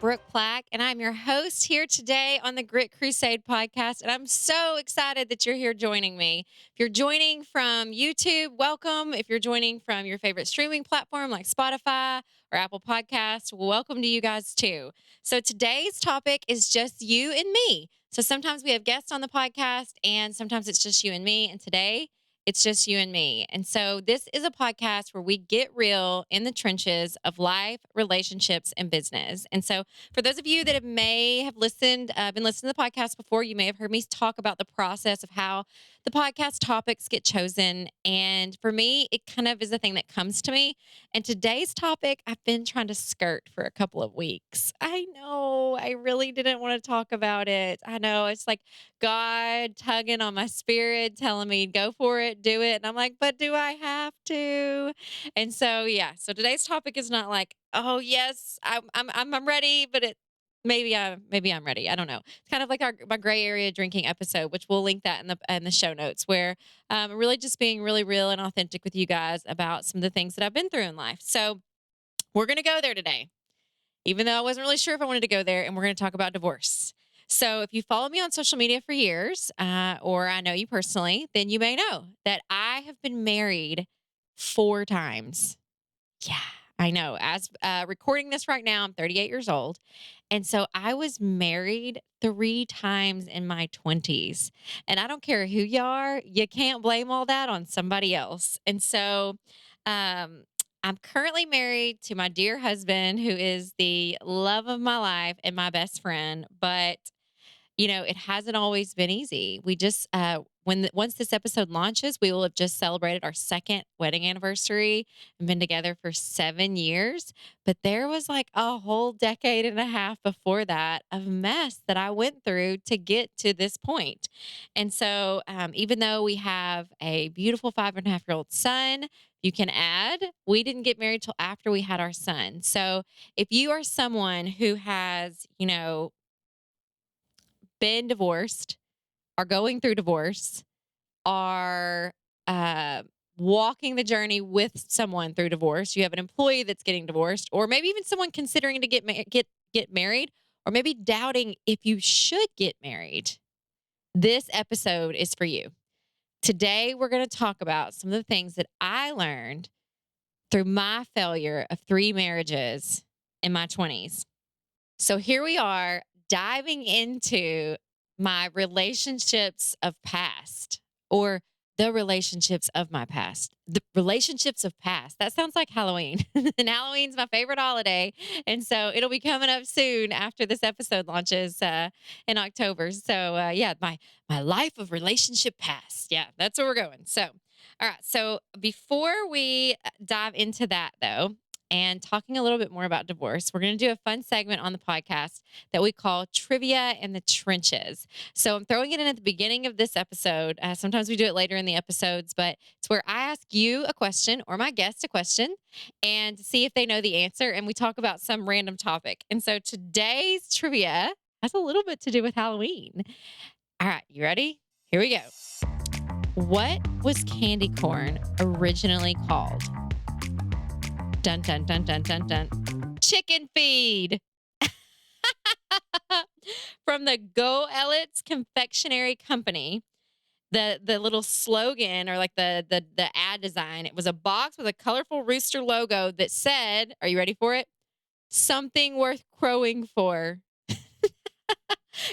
Brooke Plack, and I'm your host here today on the Grit Crusade podcast. And I'm so excited that you're here joining me. If you're joining from YouTube, welcome. If you're joining from your favorite streaming platform like Spotify or Apple Podcasts, welcome to you guys too. So today's topic is just you and me. So sometimes we have guests on the podcast, and sometimes it's just you and me. And today, it's just you and me. And so this is a podcast where we get real in the trenches of life, relationships, and business. And so for those of you that may have been listening to the podcast before, you may have heard me talk about the process of how the podcast topics get chosen. And for me, it kind of is a thing that comes to me. And today's topic, I've been trying to skirt for a couple of weeks. I know I really didn't want to talk about it. I know it's like God tugging on my spirit, telling me, go for it, do it. And I'm like, but do I have to? And so, yeah. So today's topic is not like, oh yes, I'm ready, but maybe I'm ready. I don't know. It's kind of like my gray area drinking episode, which we'll link that in the show notes, where really just being really real and authentic with you guys about some of the things that I've been through in life. So we're gonna go there today, even though I wasn't really sure if I wanted to go there, and we're gonna talk about divorce. So if you follow me on social media for years, or I know you personally, then you may know that I have been married 4 times. Yeah, I know. As recording this right now, I'm 38 years old. And so I was married 3 times in my 20s. And I don't care who you are, you can't blame all that on somebody else. And so um, I'm currently married to my dear husband, who is the love of my life and my best friend. But it hasn't always been easy. We just once this episode launches, we will have just celebrated our second wedding anniversary and been together for 7 years. But there was like a whole decade and a half before that of mess that I went through to get to this point. And so, even though we have a beautiful 5.5-year-old son, you can add, we didn't get married till after we had our son. So, if you are someone who has, been divorced, are going through divorce, are uh, walking the journey with someone through divorce. You have an employee that's getting divorced, or maybe even someone considering to get married, or maybe doubting if you should get married. This episode is for you. Today, we're going to talk about some of the things that I learned through my failure of 3 marriages in my 20s. So here we are diving into my relationships of past, or the relationships of my past. The relationships of past. That sounds like Halloween. And Halloween's my favorite holiday. And so it'll be coming up soon after this episode launches in October. So yeah, my life of relationship past. Yeah, that's where we're going. So all right. So before we dive into that though, and talking a little bit more about divorce, we're going to do a fun segment on the podcast that we call Trivia in the Trenches. So I'm throwing it in at the beginning of this episode. Sometimes we do it later in the episodes, but it's where I ask you a question or my guest a question and see if they know the answer. And we talk about some random topic. And so today's trivia has a little bit to do with Halloween. All right, you ready? Here we go. What was candy corn originally called? Dun, dun, dun, dun, dun, dun. Chicken feed. From the Go Ellets Confectionery Company. The little slogan, or like the ad design, it was a box with a colorful rooster logo that said, are you ready for it? Something worth crowing for.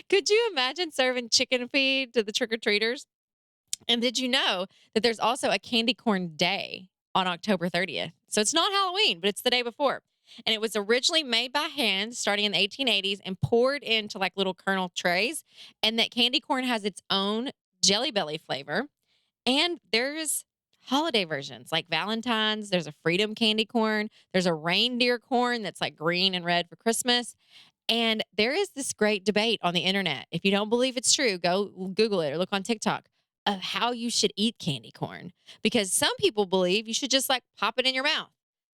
Could you imagine serving chicken feed to the trick-or-treaters? And did you know that there's also a candy corn day on October 30th? So it's not Halloween, but it's the day before. And it was originally made by hand starting in the 1880s and poured into like little kernel trays. And that candy corn has its own Jelly Belly flavor. And there's holiday versions like Valentine's. There's a Freedom candy corn. There's a reindeer corn that's like green and red for Christmas. And there is this great debate on the internet. If you don't believe it's true, go Google it or look on TikTok of how you should eat candy corn. Because some people believe you should just like pop it in your mouth.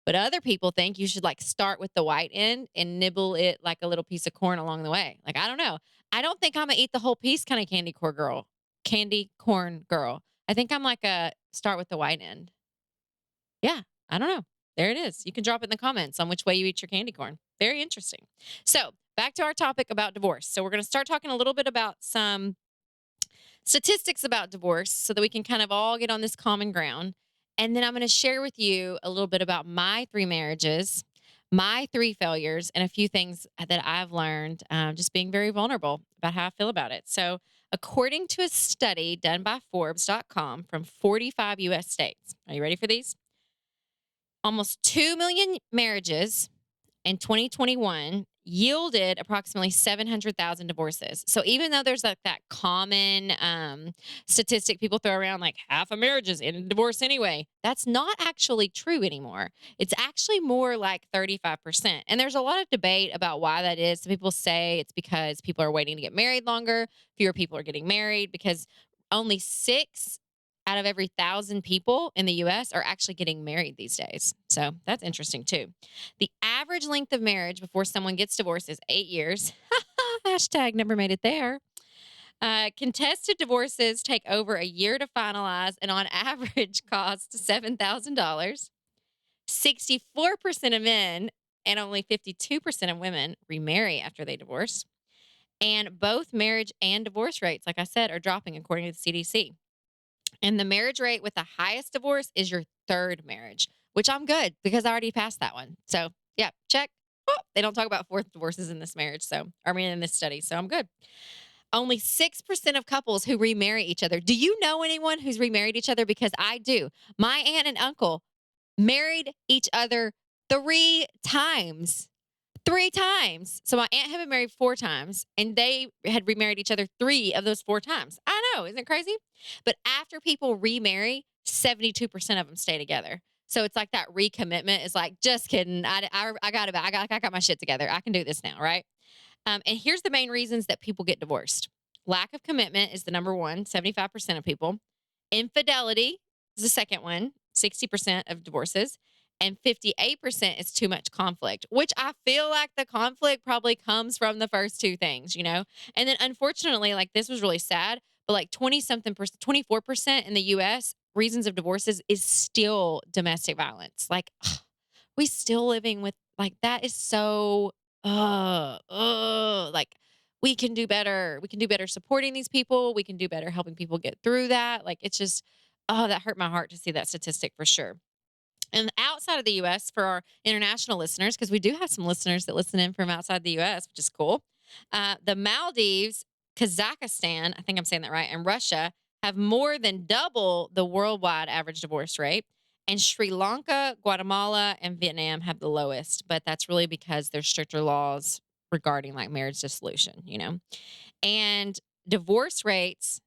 But other people think you should like start with the white end and nibble it like a little piece of corn along the way. Like, I don't know. I don't think I'm gonna eat the whole piece kind of candy corn girl. Candy corn girl. I think I'm like a start with the white end. Yeah, I don't know. There it is. You can drop it in the comments on which way you eat your candy corn. Very interesting. So, back to our topic about divorce. So we're going to start talking a little bit about some statistics about divorce so that we can kind of all get on this common ground. And then I'm going to share with you a little bit about my three marriages, my three failures, and a few things that I've learned just being very vulnerable about how I feel about it. So, according to a study done by Forbes.com from 45 US states, are you ready for these? Almost 2 million marriages in 2021 yielded approximately 700,000 divorces. So even though there's like that common statistic people throw around, like half of marriages end in divorce anyway, that's not actually true anymore. It's actually more like 35%. And there's a lot of debate about why that is. Some people say it's because people are waiting to get married longer, fewer people are getting married because only 6 out of every 1,000 people in the US are actually getting married these days. So that's interesting too. The average length of marriage before someone gets divorced is 8 years. Hashtag never made it there. Contested divorces take over a year to finalize and on average cost $7,000. 64% of men and only 52% of women remarry after they divorce. And both marriage and divorce rates, like I said, are dropping according to the CDC. And the marriage rate with the highest divorce is your third marriage, which I'm good because I already passed that one. So, yeah, check. Oh, they don't talk about fourth divorces in this marriage. So, I mean, in this study. So, I'm good. Only 6% of couples who remarry each other. Do you know anyone who's remarried each other? Because I do. My aunt and uncle married each other 3 times. 3 times. So my aunt had been married 4 times, and they had remarried each other 3 of those 4 times. I know, isn't it crazy? But after people remarry, 72% of them stay together. So it's like that recommitment is like, just kidding. I got it. I got my shit together. I can do this now, right? And here's the main reasons that people get divorced. Lack of commitment is the number one, 75% of people. Infidelity is the second one, 60% of divorces. And 58% is too much conflict, which I feel like the conflict probably comes from the first two things, you know? And then unfortunately, like this was really sad, but like 20 something percent, 24% in the US, reasons of divorces is still domestic violence. Like, we still living with like that is so like we can do better. We can do better supporting these people. We can do better helping people get through that. Like it's just that hurt my heart to see that statistic for sure. And outside of the US, for our international listeners, because we do have some listeners that listen in from outside the US, which is cool. The Maldives, Kazakhstan, I think I'm saying that right, and Russia have more than double the worldwide average divorce rate. And Sri Lanka, Guatemala, and Vietnam have the lowest, but that's really because there's stricter laws regarding like marriage dissolution, you know? And divorce rates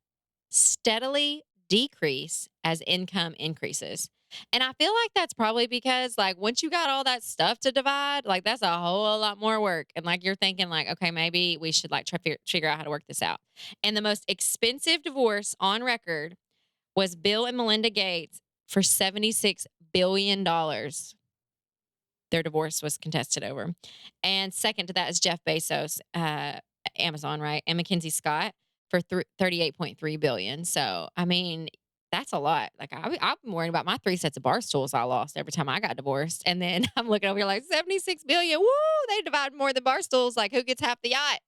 steadily decrease as income increases. And I feel like that's probably because like once you got all that stuff to divide, like that's a whole lot more work. And like you're thinking like, okay, maybe we should like try to figure out how to work this out. And the most expensive divorce on record was Bill and Melinda Gates for $76 billion. Their divorce was contested over. And second to that is Jeff Bezos, Amazon, right? And Mackenzie Scott for 38.3 billion. So, I mean, that's a lot. Like I'm worrying about my 3 sets of bar stools I lost every time I got divorced. And then I'm looking over here like 76 billion. Woo, they divide more than bar stools. Like who gets half the yacht?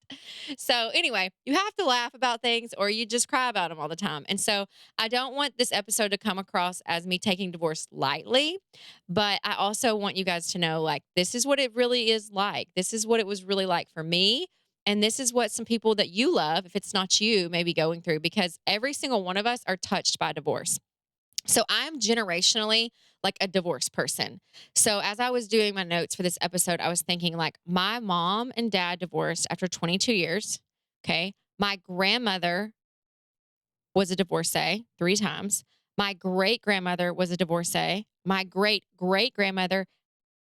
So anyway, you have to laugh about things or you just cry about them all the time. And so I don't want this episode to come across as me taking divorce lightly. But I also want you guys to know like, this is what it really is like. This is what it was really like for me. And this is what some people that you love, if it's not you, may be going through because every single one of us are touched by divorce. So I'm generationally like a divorced person. So as I was doing my notes for this episode, I was thinking like my mom and dad divorced after 22 years. Okay. My grandmother was a divorcee 3 times. My great grandmother was a divorcee. My great great grandmother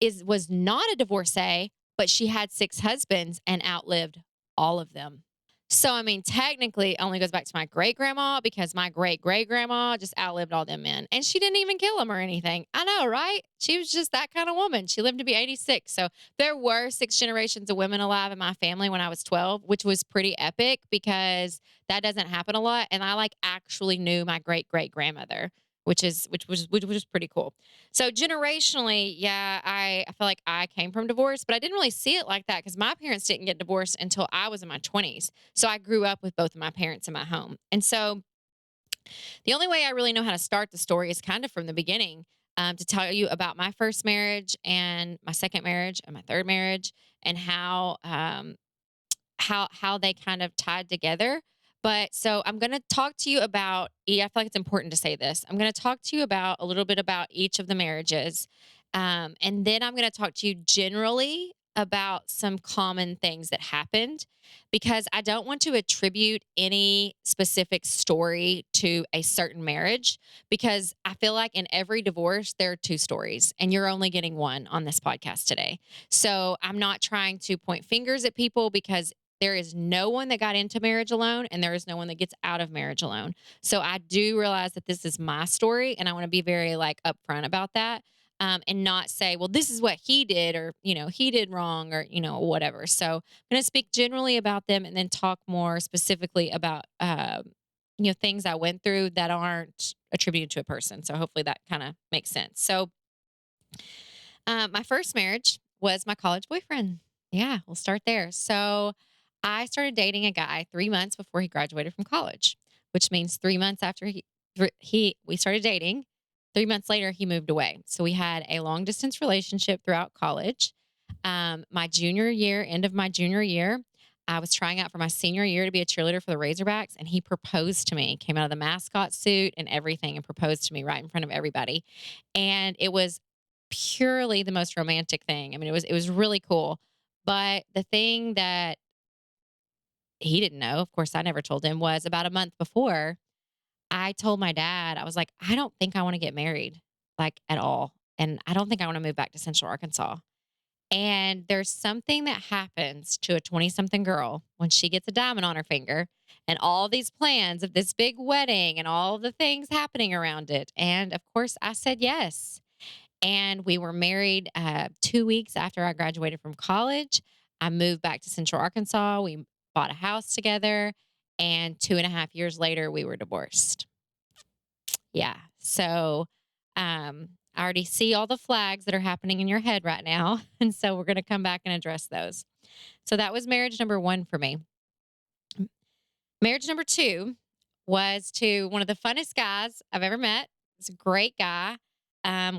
is was not a divorcee, but she had 6 husbands and outlived all of them. So, I mean, technically, it only goes back to my great grandma because my great great grandma just outlived all them men. And she didn't even kill them or anything. I know, right? She was just that kind of woman. She lived to be 86. So, there were 6 generations of women alive in my family when I was 12, which was pretty epic because that doesn't happen a lot. And I like actually knew my great great grandmother. which was pretty cool. So generationally, yeah, I feel like I came from divorce, but I didn't really see it like that because my parents didn't get divorced until I was in my 20s. So I grew up with both of my parents in my home. And so the only way I really know how to start the story is kind of from the beginning, to tell you about my first marriage and my second marriage and my third marriage and how they kind of tied together. But so I'm going to talk to you about. I feel like it's important to say this. I'm going to talk to you about a little bit about each of the marriages, and then I'm going to talk to you generally about some common things that happened, because I don't want to attribute any specific story to a certain marriage, because I feel like in every divorce there are two stories and you're only getting one on this podcast today. So I'm not trying to point fingers at people, because there is no one that got into marriage alone and there is no one that gets out of marriage alone. So I do realize that this is my story and I want to be very like upfront about that. And not say, well, this is what he did, or, he did wrong, or, whatever. So I'm going to speak generally about them and then talk more specifically about, things I went through that aren't attributed to a person. So hopefully that kind of makes sense. So my first marriage was my college boyfriend. Yeah, we'll start there. So I started dating a guy 3 months before he graduated from college, which means 3 months after we started dating. 3 months later, he moved away. So we had a long distance relationship throughout college. My junior year, end of my junior year, I was trying out for my senior year to be a cheerleader for the Razorbacks, and he proposed to me. Came out of the mascot suit and everything, and proposed to me right in front of everybody. And it was purely the most romantic thing. I mean, it was really cool. But the thing that he didn't know, of course, I never told him, was about a month before, I told my dad, I was like, I don't think I want to get married, like at all. And I don't think I want to move back to Central Arkansas. And there's something that happens to a 20 something girl when she gets a diamond on her finger and all these plans of this big wedding and all the things happening around it. And of course, I said yes. And we were married 2 weeks after I graduated from college. I moved back to Central Arkansas. We bought a house together. And 2.5 years later, we were divorced. Yeah. So I already see all the flags that are happening in your head right now. And so we're going to come back and address those. So that was marriage number one for me. Marriage number two was to one of the funnest guys I've ever met. He's a great guy.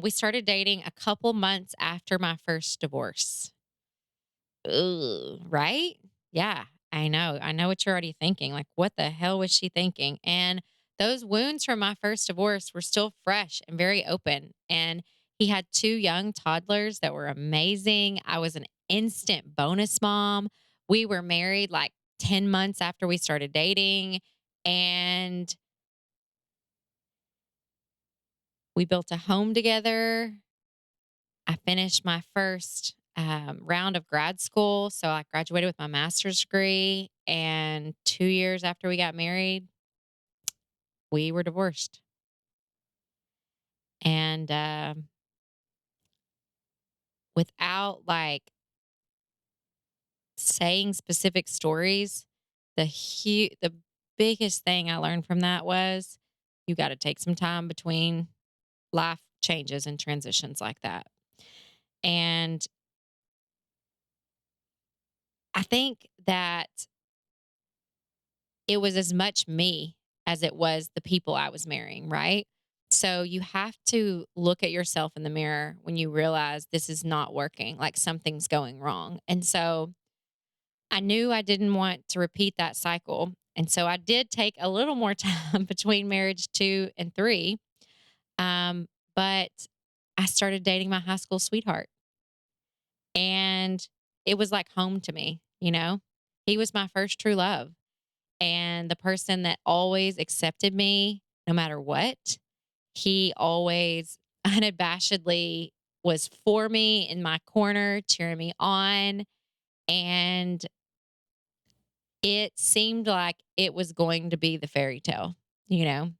We started dating a couple months after my first divorce. Ooh, right? Yeah, I know. I know what you're already thinking. Like, what the hell was she thinking? And those wounds from my first divorce were still fresh and very open. And he had two young toddlers that were amazing. I was an instant bonus mom. We were married like 10 months after we started dating. And we built a home together. I finished my first round of grad school. So I graduated with my master's degree. And 2 years after we got married, we were divorced. And without like saying specific stories, the biggest thing I learned from that was you got to take some time between life changes and transitions like that. And I think that it was as much me as it was the people I was marrying, right? So you have to look at yourself in the mirror when you realize this is not working, like something's going wrong. And so I knew I didn't want to repeat that cycle. And so I did take a little more time between marriage two and three. But I started dating my high school sweetheart, and it was like home to me, you know? He was my first true love, and the person that always accepted me no matter what. He always unabashedly was for me in my corner, cheering me on. And it seemed like it was going to be the fairy tale, you know?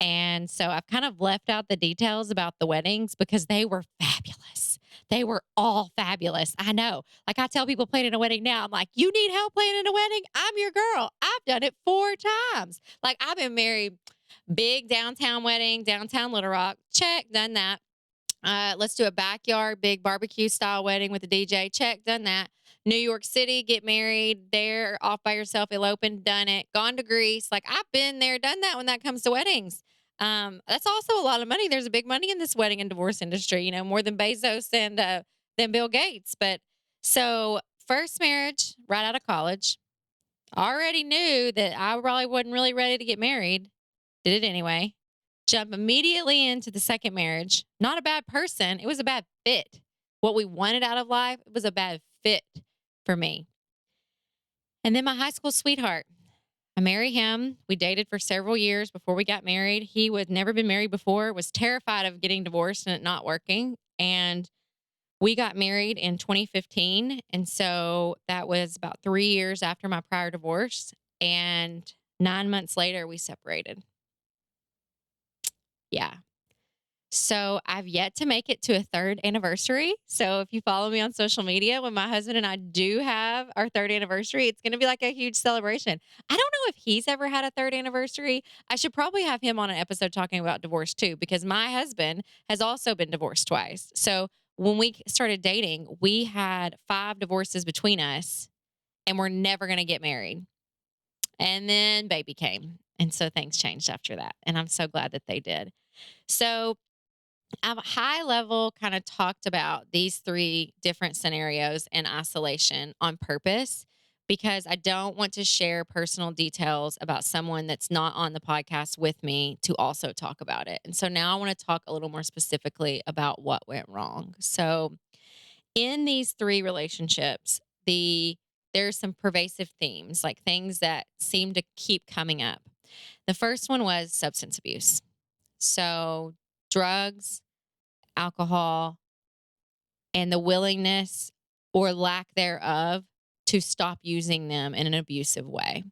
And so I've kind of left out the details about the weddings because they were fabulous. They were all fabulous. I know. Like I tell people planning a wedding now, I'm like, you need help planning a wedding? I'm your girl. I've done it 4 times. Like I've been married Big downtown wedding, downtown Little Rock. Check, done that. Let's do a backyard, big barbecue style wedding with a DJ. Check, done that. New York City, get married there, off by yourself, eloping, done it. Gone to Greece. Like I've been there, done that when that comes to weddings. That's also a lot of money. There's a big money in this wedding and divorce industry, more than Bezos and than Bill Gates. But so first marriage, right out of college, already knew that I probably wasn't really ready to get married. Did it anyway. Jump immediately into the second marriage. Not a bad person. It was a bad fit. What we wanted out of life, it was a bad fit for me. And then my high school sweetheart. I marry him. We dated for several years before we got married. He was never been married before, was terrified of getting divorced and it not working. And we got married in 2015. And so that was about 3 years after my prior divorce. And 9 months later, we separated. Yeah. So I've yet to make it to a third anniversary. So if you follow me on social media, when my husband and I do have our third anniversary, it's going to be like a huge celebration. I don't know if he's ever had a third anniversary. I should probably have him on an episode talking about divorce too, because my husband has also been divorced twice. So when we started dating, we had 5 divorces between us and we're never going to get married. And then baby came. And so things changed after that. And I'm so glad that they did. So I've high level kind of talked about these 3 different scenarios in isolation on purpose because I don't want to share personal details about someone that's not on the podcast with me to also talk about it. And so now I want to talk a little more specifically about what went wrong. So in these 3 relationships, there's some pervasive themes, like things that seem to keep coming up. The first one was substance abuse. So drugs, alcohol, and the willingness or lack thereof to stop using them in an abusive way.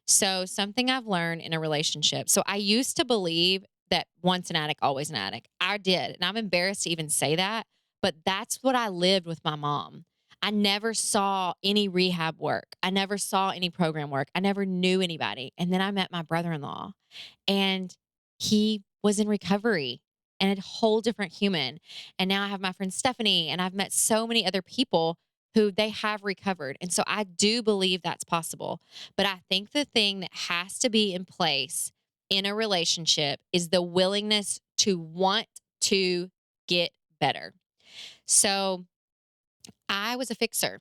So, something I've learned in a relationship. So, I used to believe that once an addict, always an addict. I did. And I'm embarrassed to even say that, but that's what I lived with my mom. I never saw any rehab work. I never saw any program work. I never knew anybody. And then I met my brother in law and he was in recovery and a whole different human. And now I have my friend Stephanie, and I've met so many other people who they have recovered. And so I do believe that's possible. But I think the thing that has to be in place in a relationship is the willingness to want to get better. So I was a fixer.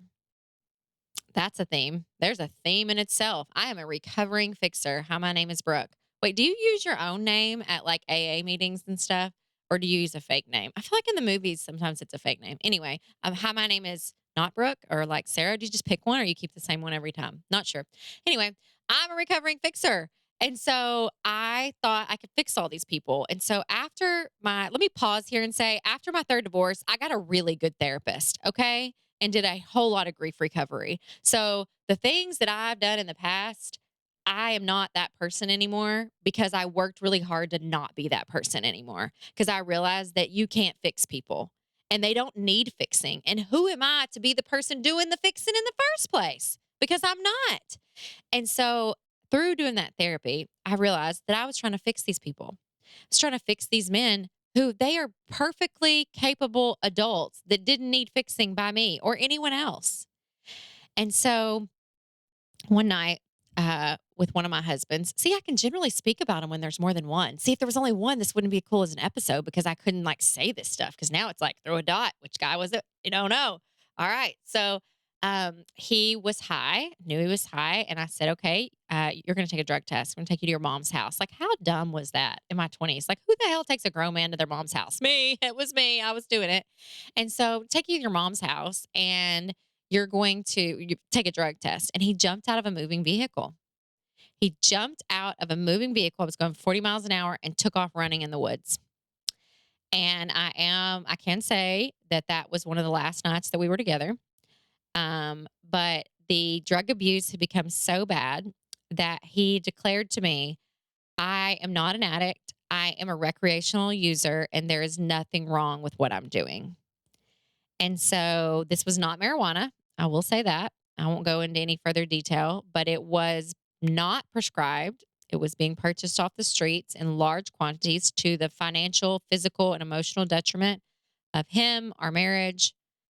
That's a theme. There's a theme in itself. I am a recovering fixer. Hi, my name is Brooke. Wait, do you use your own name at like AA meetings and stuff? Or do you use a fake name? I feel like in the movies, sometimes it's a fake name. Anyway, hi, my name is not Brooke or like Sarah. Do you just pick one or you keep the same one every time? Not sure. Anyway, I'm a recovering fixer. And so I thought I could fix all these people. And so let me pause here and say, after my third divorce, I got a really good therapist. Okay. And did a whole lot of grief recovery. So the things that I've done in the past, I am not that person anymore because I worked really hard to not be that person anymore. Because I realized that you can't fix people and they don't need fixing. And who am I to be the person doing the fixing in the first place? Because I'm not. And so through doing that therapy, I realized that I was trying to fix these people. I was trying to fix these men who they are perfectly capable adults that didn't need fixing by me or anyone else. And so one night with one of my husbands, see, I can generally speak about him when there's more than one. See, if there was only one, this wouldn't be cool as an episode because I couldn't like say this stuff because now it's like throw a dot. Which guy was it? You don't know. All right. So he was high, knew he was high. And I said, okay, you're going to take a drug test. I'm going to take you to your mom's house. Like, how dumb was that in my 20s? Like, who the hell takes a grown man to their mom's house? Me. It was me. I was doing it. And so take you to your mom's house and you're going to take a drug test. And he jumped out of a moving vehicle. He jumped out of a moving vehicle. I was going 40 miles an hour and took off running in the woods. And I can say that that was one of the last nights that we were together. But the drug abuse had become so bad that he declared to me, I am not an addict. I am a recreational user, and there is nothing wrong with what I'm doing. And so this was not marijuana. I will say that. I won't go into any further detail, but it was not prescribed. It was being purchased off the streets in large quantities to the financial, physical, and emotional detriment of him, our marriage,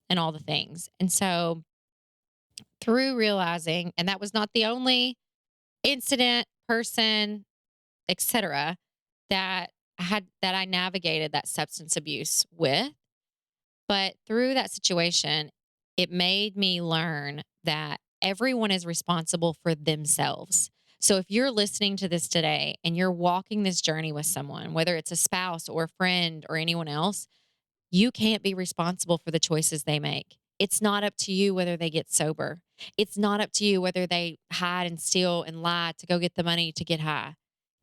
and all the things. And so, through realizing, and that was not the only incident, person, etc., that I navigated that substance abuse with, but through that situation, it made me learn that everyone is responsible for themselves. So if you're listening to this today and you're walking this journey with someone, whether it's a spouse or a friend or anyone else, you can't be responsible for the choices they make. It's not up to you whether they get sober. It's not up to you whether they hide and steal and lie to go get the money to get high.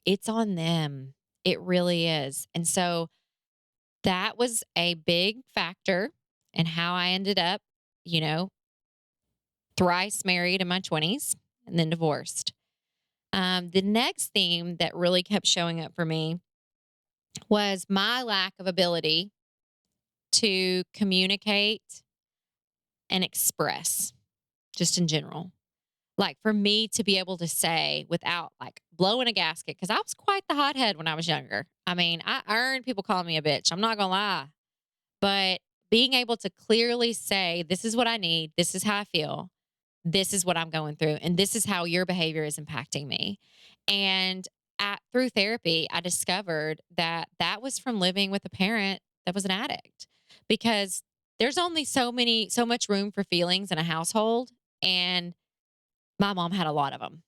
It's on them. It really is. And so that was a big factor in how I ended up, you know, thrice married in my 20s and then divorced. The next theme that really kept showing up for me was my lack of ability to communicate and express just in general. Like for me to be able to say without like blowing a gasket, because I was quite the hothead when I was younger. I mean, I earned people calling me a bitch. I'm not going to lie. But being able to clearly say, this is what I need, this is how I feel, this is what I'm going through, and this is how your behavior is impacting me. And through therapy, I discovered that that was from living with a parent that was an addict because there's only so much room for feelings in a household. And my mom had a lot of them,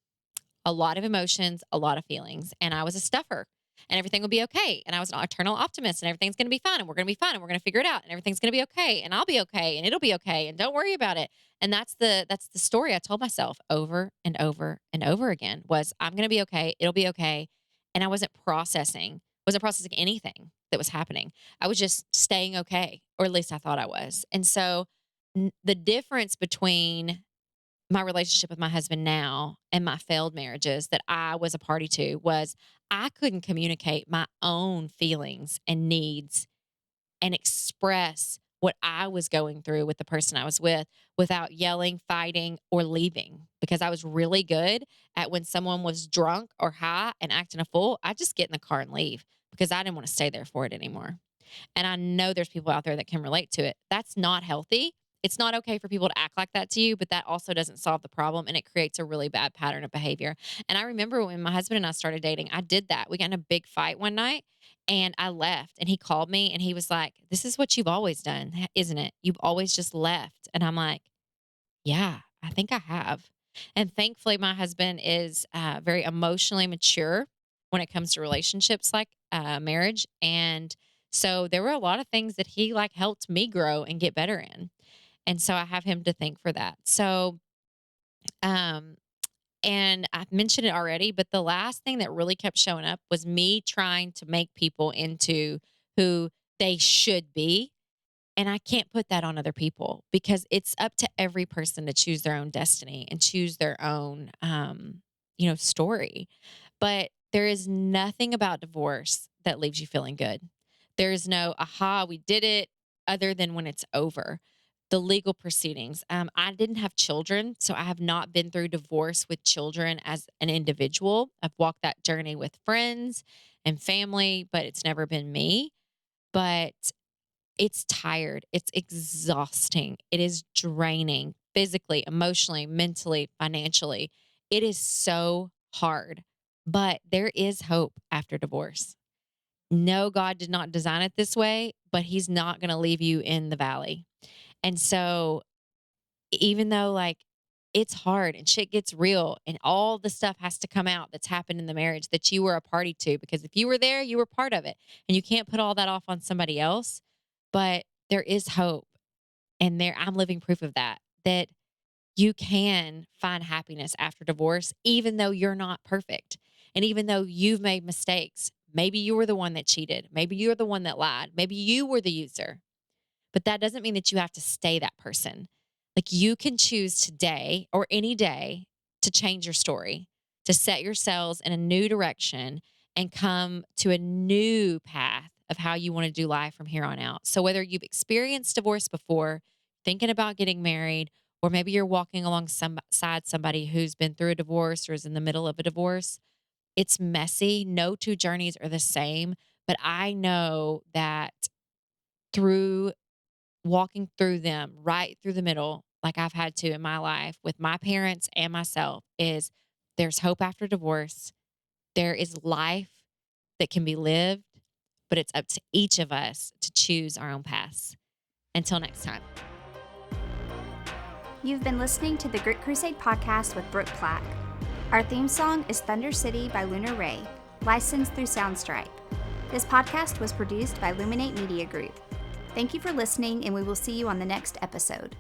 a lot of emotions, a lot of feelings. And I was a stuffer and everything would be okay. And I was an eternal optimist and everything's going to be fine and we're going to be fine and we're going to figure it out and everything's going to be okay and I'll be okay and it'll be okay and don't worry about it. And that's the story I told myself over and over and over again was I'm going to be okay. It'll be okay. And I wasn't processing anything that was happening. I was just staying okay, or at least I thought I was. And so the difference between my relationship with my husband now and my failed marriages that I was a party to was I couldn't communicate my own feelings and needs and express what I was going through with the person I was with without yelling, fighting, or leaving because I was really good at when someone was drunk or high and acting a fool, I just get in the car and leave because I didn't want to stay there for it anymore. And I know there's people out there that can relate to it. That's not healthy. It's not okay for people to act like that to you, but that also doesn't solve the problem and it creates a really bad pattern of behavior. And I remember when my husband and I started dating, I did that. We got in a big fight one night and I left and he called me and he was like, "This is what you've always done, isn't it? You've always just left." And I'm like, "Yeah, I think I have." And thankfully, my husband is very emotionally mature when it comes to relationships like marriage. And so there were a lot of things that he like helped me grow and get better in. And so I have him to thank for that. So, um, and I've mentioned it already, but the last thing that really kept showing up was me trying to make people into who they should be, and I can't put that on other people because it's up to every person to choose their own destiny and choose their own, story. But there is nothing about divorce that leaves you feeling good. There is no, aha, we did it, other than when it's over. The legal proceedings. I didn't have children, so I have not been through divorce with children as an individual. I've walked that journey with friends and family, but it's never been me. But it's tired. It's exhausting. It is draining physically, emotionally, mentally, financially. It is so hard, but there is hope after divorce. No, God did not design it this way, but He's not going to leave you in the valley. And so, even though like it's hard and shit gets real and all the stuff has to come out that's happened in the marriage that you were a party to, because if you were there, you were part of it. And you can't put all that off on somebody else. But there is hope. And there I'm living proof of that. That you can find happiness after divorce, even though you're not perfect. And even though you've made mistakes. Maybe you were the one that cheated. Maybe you're the one that lied. Maybe you were the user. But that doesn't mean that you have to stay that person. Like you can choose today or any day to change your story, to set yourselves in a new direction and come to a new path of how you want to do life from here on out. So whether you've experienced divorce before, thinking about getting married, or maybe you're walking alongside somebody who's been through a divorce or is in the middle of a divorce, It's messy. No two journeys are the same, but I know that through walking through them right through the middle, like I've had to in my life with my parents and myself, is there's hope after divorce. There is life that can be lived, but it's up to each of us to choose our own paths. Until next time. You've been listening to the Grit Crusade podcast with Brooke Plack. Our theme song is Thunder City by Lunar Ray, licensed through Soundstripe. This podcast was produced by Luminate Media Group. Thank you for listening, and we will see you on the next episode.